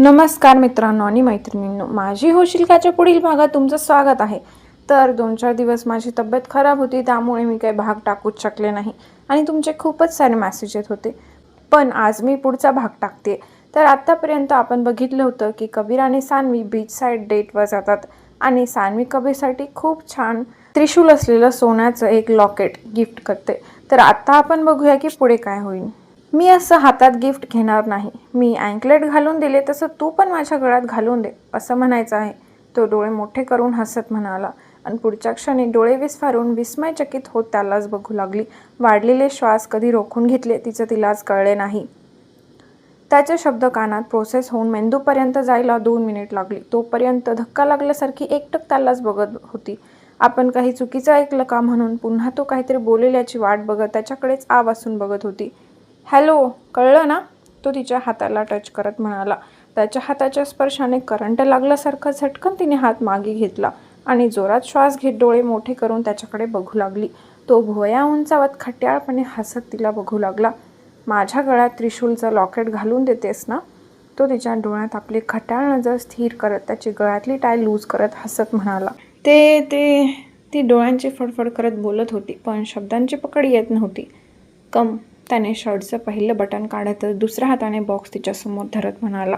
नमस्कार मित्रांनो आणि मैत्रिणींनो, माझी होशील काच्या पुढील भागात तुमचं स्वागत आहे. तर 2-4 दिवस माझी तब्येत खराब होती, त्यामुळे मी काही भाग टाकूच शकले नाही आणि तुमचे खूपच सारे मेसेज येत होते. पण आज मी पुढचा भाग टाकते. तर आत्तापर्यंत आपण बघितलं होतं की कबीर आणि सान्वी बीच साईड डेटवर जातात आणि सान्वी कबीरसाठी खूप छान त्रिशूल असलेलं सोन्याचं एक लॉकेट गिफ्ट करते. तर आता आपण बघूया की पुढे काय होईल. मी असं हातात गिफ्ट घेणार नाही. मी अँकलेट घालून दिले तसं तू पण माझ्या गळ्यात घालून दे असं म्हणायचं आहे. तो डोळे मोठे करून हसत म्हणाला आणि पुढच्या क्षणी डोळे विस्फारून विस्मयचकित होत त्यालाच बघू लागली. वाढलेले श्वास कधी रोखून घेतले तिचं तिलाच कळले नाही. त्याचे शब्द कानात प्रोसेस होऊन मेंदूपर्यंत जायला 2 मिनिट लागली. तोपर्यंत धक्का लागल्यासारखी एकटक त्यालाच बघत होती. आपण काही चुकीचं ऐकलं का म्हणून पुन्हा तो काहीतरी बोलेल याची वाट बघत त्याच्याकडेच आ वासून बघत होती. हॅलो, कळलं ना? तो तिच्या हाताला टच करत म्हणाला. त्याच्या हाताच्या स्पर्शाने करंट लागल्यासारखं झटकन तिने हात मागे घेतला आणि जोरात श्वास घेत डोळे मोठे करून त्याच्याकडे बघू लागली. तो भुवया उंचावत खट्याळपणे हसत तिला बघू लागला. माझ्या गळ्यात त्रिशूलचं लॉकेट घालून देतेस ना? तो तिच्या डोळ्यात आपली खट्याळ नजर स्थिर करत त्याची गळ्यातली टाय लूज करत हसत म्हणाला. ती डोळ्यांची फडफड करत बोलत होती, पण शब्दांची पकड येत नव्हती. त्याने शर्टचं पहिलं बटन काढतच दुसऱ्या हाताने बॉक्स तिच्यासमोर धरत म्हणाला.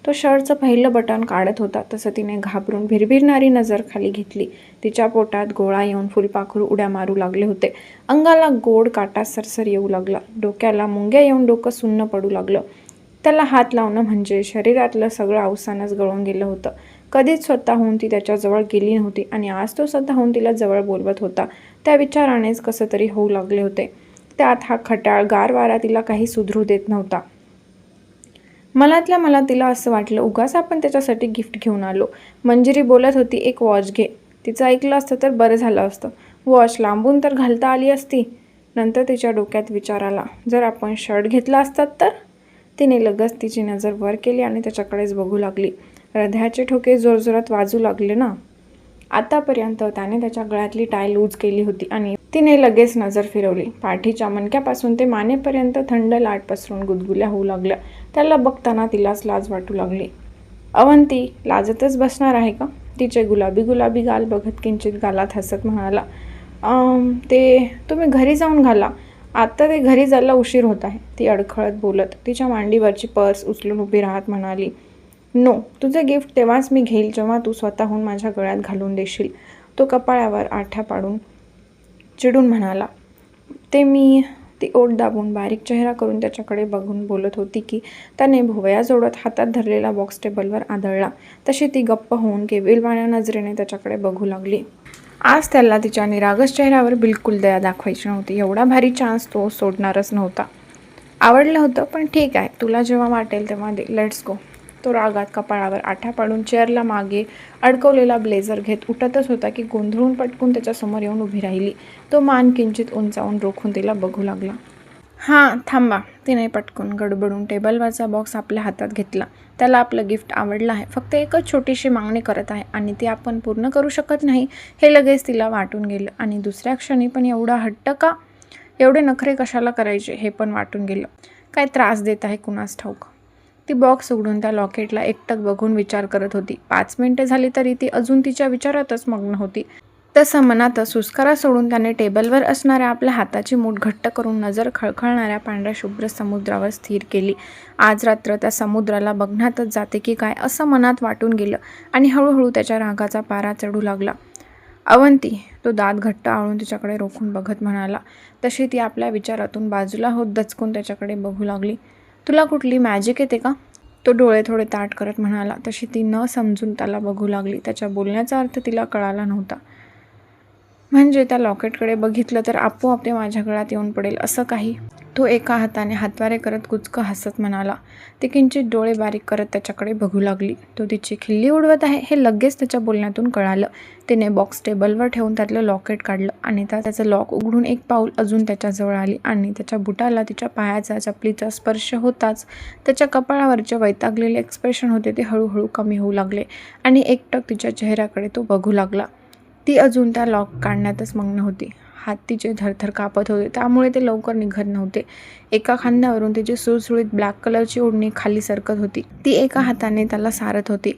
तो शर्टचं पहिलं बटन काढत होता तसं तिने घाबरून भिरभिरणारी नजर खाली घेतली. तिच्या पोटात गोळा येऊन फुलपाखरू उड्या मारू लागले होते. अंगाला गोड काटा सरसर येऊ लागला. डोक्याला मुंग्या येऊन डोकं सुन्न पडू लागलं. त्याला हात लावणं म्हणजे शरीरातलं सगळं अवसानच गळून गेलं होतं. कधीच स्वतःहून ती त्याच्याजवळ गेली नव्हती आणि आज तो स्वतःहून तिला जवळ बोलवत होता. त्या विचारानेच कसं तरी होऊ लागले होते. त्यात हा खट्याळ गार वारा तिला काही सुधरू देत नव्हता. मनातल्या मनात तिला असं वाटलं, उगाच आपण त्याच्यासाठी गिफ्ट घेऊन आलो. मंजिरी बोलत होती, एक वॉच घे. तिचं ऐकलं असतं तर बरं झालं असतं. वॉच लांबून तर घालता आली असती. नंतर तिच्या डोक्यात विचार आला, जर आपण शर्ट घेतला असतात तर? तिने लगेच तिची नजर वर केली आणि त्याच्याकडेच बघू लागली. हृदयाचे ठोके जोरजोरात वाजू लागले ना. आतापर्यंत त्याने त्याच्या गळ्यातली टाय लूज केली होती आणि तिने लगेच नजर फिरवली. पाठीच्या मणक्यापासून ते मानेपर्यंत थंड लाट पसरून गुदगुल्या होऊ लागल्या. त्याला बघताना तिलाच लाज वाटू लागली. अवंती लाजतच बसणार आहे का? तिचे गुलाबी गुलाबी गाल बघत किंचित गालात हसत म्हणाला. ते तुम्ही घरी जाऊन घाला. आत्ता ते घरी जायला उशीर होत आहे. ती अडखळत बोलत तिच्या मांडीवरची पर्स उचलून उभी राहत म्हणाली. नो, तुझं गिफ्ट तेव्हाच मी घेईल जेव्हा तू स्वतःहून माझ्या गळ्यात घालून देशील. तो कपाळावर आठ्या पाडून चिडून म्हणाला. ती ओठ दाबून बारीक चेहरा करून त्याच्याकडे बघून बोलत होती की त्याने भुवया जोडत हातात धरलेला बॉक्स टेबलवर आदळला. तशी ती गप्प होऊन केविलवाण्या नजरेने त्याच्याकडे बघू लागली. आज त्याला तिच्या निरागस चेहऱ्यावर बिलकुल दया दाखवायची नव्हती. एवढा भारी चान्स तो सोडणारच नव्हता. आवडलं होतं, पण ठीक आहे, तुला जेव्हा वाटेल तेव्हा दे. Let's go. तो रागात कपाळावर आठ्या पाडून चेअरला मागे अडकवलेला ब्लेझर घेत उठतच होता की गोंधळून पटकून त्याच्यासमोर येऊन उभी राहिली. तो मान किंचित उंचावून रोखून तिला बघू लागला. हां, थांबा. तिने पटकून गडबडून टेबलवरचा बॉक्स आपल्या हातात घेतला. त्याला आपलं गिफ्ट आवडलं आहे. फक्त एकच छोटीशी मागणी करत आहे आणि ती आपण पूर्ण करू शकत नाही हे लगेच तिला वाटून गेलं आणि दुसऱ्या क्षणी पण एवढा हट्ट का? एवढे नखरे कशाला करायचे हे पण वाटून गेलं. काय त्रास देत आहे कुणास ठाऊक. ती बॉक्स उघडून त्या लॉकेटला एकटक बघून विचार करत होती. 5 मिनिटे झाली तरी ती अजून तिच्या विचारातच मग्न होती. तसं मनातच सुस्कारा सोडून त्याने टेबलवर असणाऱ्या आपल्या हाताची मूठ घट्ट करून नजर खळखळणाऱ्या पांढऱ्या शुभ्र समुद्रावर स्थिर केली. आज रात्र त्या समुद्राला बघण्यातच जाते की काय असं मनात वाटून गेलं आणि हळूहळू त्याच्या रागाचा पारा चढू लागला. अवंती, तो दात घट्ट आवळून तिच्याकडे रोखून बघत म्हणाला. तशी ती आपल्या विचारातून बाजूला होत दचकून त्याच्याकडे बघू लागली. तुला कुठली मॅजिक येते का? तो डोळे थोडे ताट करत म्हणाला. तशी ती न समजून त्याला बघू लागली. त्याच्या बोलण्याचा अर्थ तिला कळाला नव्हता. म्हणजे त्या लॉकेटकडे बघितलं तर आपोआप ते माझ्या गळ्यात येऊन पडेल असं काही? तो एका हाताने हातवारे करत कुचकं हसत म्हणाला. ती किंचित डोळे बारीक करत त्याच्याकडे बघू लागली. तो तिची खिल्ली उडवत आहे हे लगेच त्याच्या बोलण्यातून कळालं. तिने बॉक्स टेबलवर ठेवून त्यातलं लॉकेट काढलं आणि त्याचं लॉक उघडून एक पाऊल अजून त्याच्याजवळ आली आणि त्याच्या बुटाला तिच्या पायाचा चपलीचा स्पर्श होताच त्याच्या कपाळावरचे वैतागलेले एक्सप्रेशन होते ते हळूहळू कमी होऊ लागले आणि एकटक तिच्या चेहऱ्याकडे तो बघू लागला. ती अजून त्या लॉक काढण्यातच मग्न होती. हात तिचे थरथर कापत होते, त्यामुळे ते लवकर निघत नव्हते. एका खांद्यावरून तिची सुळसुळीत ब्लॅक कलरची ओढणी खाली सरकत होती. ती एका हाताने त्याला सारत होती.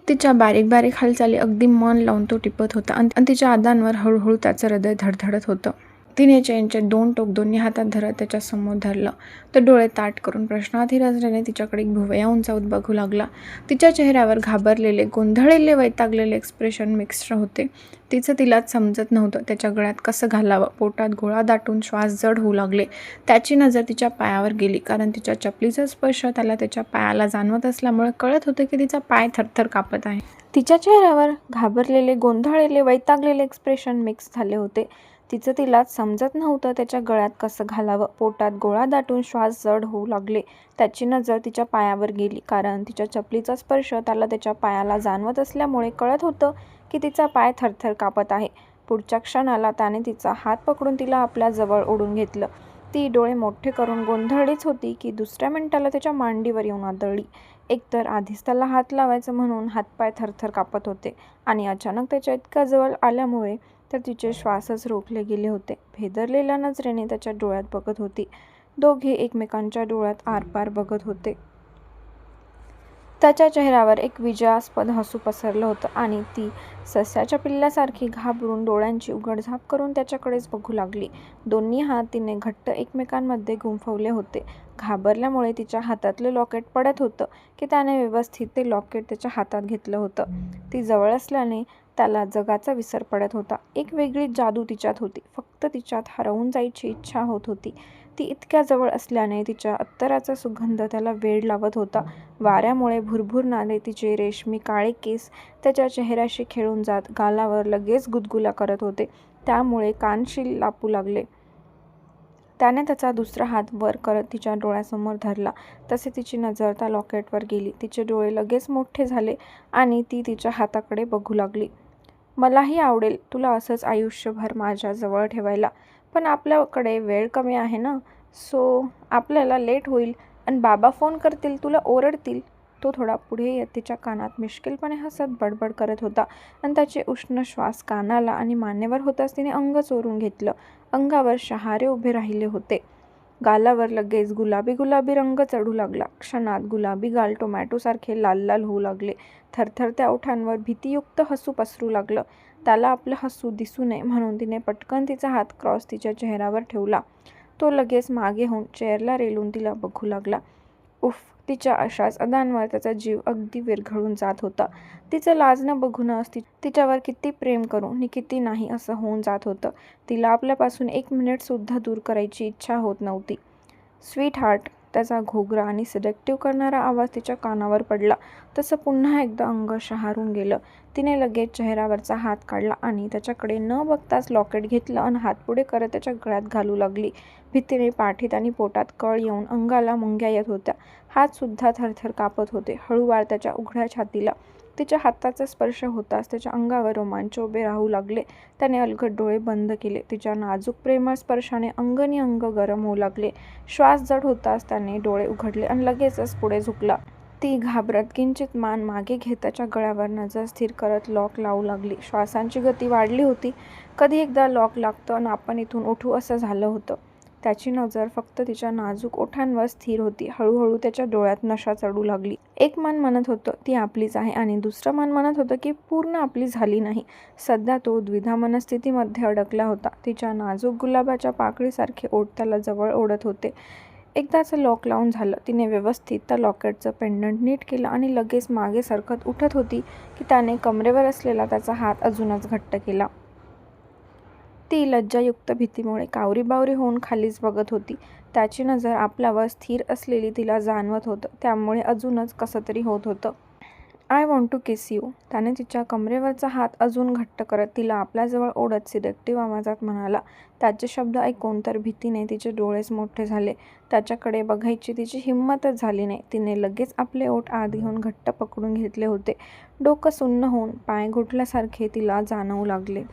तिच्या बारीक बारीक हालचाली अगदी मन लावून तो टिपत होता आणि तिच्या आदांवर हळूहळू त्याचं हृदय धडधडत होतं. तिने चेनचे 2 टोक दोन्ही हातात धरत त्याच्या समोर धरलं. तो डोळे ताट करून प्रश्नार्थी तिच्याकडे भुवया उंचावत बघू लागला. तिच्या चेहऱ्यावर घाबरलेले, गोंधळलेले, वैतागलेले एक्सप्रेशन मिक्स्ड होते. तिलाच समजत नव्हतं त्याच्या गळ्यात कसं घालावं. पोटात गोळा दाटून श्वास जड होऊ लागले. त्याची नजर तिच्या पायावर गेली, कारण तिच्या चपलीचा स्पर्श त्याला त्याच्या पायाला जाणवत असल्यामुळे कळत होतं की तिचा पाय थरथर कापत आहे. तिच्या चेहऱ्यावर घाबरलेले, गोंधळलेले, वैतागलेले एक्सप्रेशन मिक्स झाले होते. तिलाच समजत नव्हतं त्याच्या गळ्यात कसं घालावं. पोटात गोळा दाटून श्वास जड होऊ लागले. त्याची नजर तिच्या पायावर गेली, कारण तिच्या चपलीचा स्पर्श त्याला त्याच्या पायाला जाणवत असल्यामुळे कळत होतं की तिचा पाय थरथर कापत आहे. पुढच्या क्षणाला त्याने तिचा हात पकडून तिला आपल्या जवळ ओढून घेतलं. ती डोळे मोठे करून गोंधळलीच होती की दुसऱ्या मिनिटाला त्याच्या मांडीवर येऊन आदळली. एकतर आधीच त्याला हात लावायचं म्हणून हातपाय थरथर कापत होते आणि अचानक त्याच्या इतक्या जवळ आल्यामुळे तर तिचे श्वासच रोखले गेले होते. भेदरलेल्या नजरेने त्याच्या डोळ्यात बघत होती. दोघे एकमेकांच्या डोळ्यात आरपार बघत होते. त्याच्या चेहऱ्यावर एक विजयास्पद हसू पसरलं होतं आणि ती सस्याच्या पिल्लासारखी घाबरून डोळ्यांची उघडझाप करून त्याच्याकडेच बघू लागली. दोन्ही हात तिने घट्ट एकमेकांमध्ये गुंफवले होते. घाबरल्यामुळे तिच्या हातातलं लॉकेट पडत होतं की त्याने व्यवस्थित ते लॉकेट त्याच्या हातात घेतलं होतं. ती जवळ असल्याने त्याला जगाचा विसर पडत होता. एक वेगळी जादू तिच्यात होती. फक्त तिच्यात हरवून जायची इच्छा होत होती. ती इतक्या जवळ असल्याने तिच्या अत्तराचा सुगंध त्याला वेड लावत होता. वाऱ्यामुळे भुरभुरणारे तिचे रेशमी काळे केस त्याच्या चेहऱ्याशी खेळून जात गालावर लगेच गुदगुल्या करत होते, त्यामुळे कानशील लापू लागले. त्याने त्याचा दुसरा हात वर करत तिच्या डोळ्यासमोर धरला. तसे तिची नजर त्या लॉकेटवर गेली. तिचे डोळे लगेच मोठे झाले आणि ती तिच्या हाताकडे बघू लागली. मलाही आवडेल तुला असंच आयुष्यभर माझ्या जवळ ठेवायला, पण आपल्याकडे वेळ कमी आहे ना, सो आपल्याला लेट होईल आणि बाबा फोन करतील, तुला ओरडतील. तो थोडा पुढे येत तिच्या कानात मिश्किलपणे हसत बडबड करत होता आणि त्याचे उष्ण श्वास कानाला आणि मानेवर होताच तिने अंग चोरून घेतलं. अंगावर शहारे उभे राहिले होते. गालावर लगेच गुलाबी गुलाबी रंग चढू लागला. क्षणात गुलाबी गाल टोमॅटोसारखे लाल लाल होऊ लागले. थरथरत्या ओठांवर भीतीयुक्त हसू पसरू लागलं. त्याला आपलं हसू दिसू नये म्हणून तिने पटकन तिचा हात क्रॉस तिच्या चेहऱ्यावर ठेवला. तो लगेच मागे होऊन चेअरला रेलून तिला बघू लागला. उफ, तिच्या अशाच अदांवर त्याचा जीव अगदी विरघळून जात होता. तिचं लाजणं बघूनच तिच्यावर किती प्रेम करू आणि किती नाही असं होऊन जात होतं. तिला आपल्यापासून 1 मिनिटसुद्धा दूर करायची इच्छा होत नव्हती. स्वीट हार्ट, त्याचा घोगरा आणि सिलेक्टिव्ह करणारा आवाज तिच्या कानावर पडला. तसं पुन्हा एकदा अंग शहारून गेलं. तिने लगेच चेहऱ्यावरचा हात काढला आणि त्याच्याकडे न बघताच लॉकेट घेतलं आणि हात पुढे करत त्याच्या गळ्यात घालू लागली. भीतीने पाठीत आणि पोटात कळ येऊन अंगाला मुंग्या येत होत्या. हातसुद्धा थरथर कापत होते. हळूवार त्याच्या उघड्या छातीला तिच्या हाताचा स्पर्श होताच त्याच्या अंगावर रोमांच उभे राहू लागले. त्याने अलगद डोळे बंद केले. तिच्या नाजूक प्रेमळ स्पर्शाने अंगनी अंग गरम होऊ लागले. श्वास जड होताच त्याने डोळे उघडले आणि लगेचच पुढे झुकला. ती घाबरत किंचित मान मागे घेत त्याच्या गळ्यावर नजर स्थिर करत लॉक लावू लागली. श्वासांची गती वाढली होती. कधी एकदा लॉक लागतं आणि आपण इथून उठू असं झालं होतं. त्याची नजर फक्त तिच्या नाजूक ओठांवर स्थिर होती. हळूहळू त्याच्या डोळ्यात नशा चढू लागली. एक मन म्हणत होतं ती आपलीच आहे आणि दुसरं मन म्हणत होतं की पूर्ण आपली झाली नाही. सध्या तो द्विधा मनस्थितीमध्ये अडकला होता. तिच्या नाजूक गुलाबाच्या पाकळीसारखे ओठ त्याला जवळ ओढत होते. एकदाचं लॉक लावून झालं. तिने व्यवस्थित त्या लॉकेटचं पेंडंट नीट केलं आणि लगेच मागे सरकत उठत होती की त्याने कमरेवर असलेला त्याचा हात अजूनच घट्ट केला. ती लज्जायुक्त भीतीमुळे कावरीबावरी होऊन खालीच बघत होती. त्याची नजर आपल्यावर स्थिर असलेली तिला जाणवत होतं, त्यामुळे अजूनच कसं तरी होत होतं. I want to kiss you, त्याने तिच्या कमरेवरचा हात अजून घट्ट करत तिला आपल्याजवळ ओढत सिलेक्टिव्ह आवाजात म्हणाला. त्याचे शब्द ऐकून तर भीतीने तिचे डोळेच मोठे झाले. त्याच्याकडे बघायची तिची हिंमतच झाली नाही. तिने लगेच आपले ओठ आत घेऊन घट्ट पकडून घेतले होते. डोकं सुन्न होऊन पाय घुटल्यासारखे तिला जाणवू लागले.